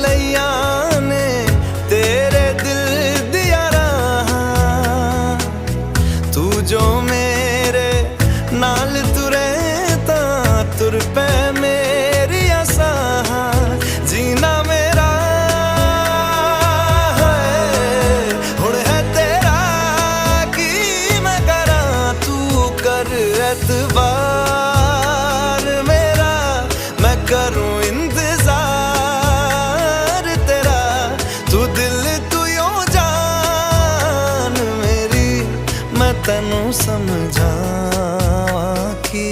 लैया ने तेरे दिल दिया रहा, तू जो मेरे नाल तुरे ता तुर पे मेरी आसा, जीना मेरा एतबार मेरा, मैं करूं इंतजार तेरा, तू दिल तू यूं जान मेरी, मैं तेनू समझावां की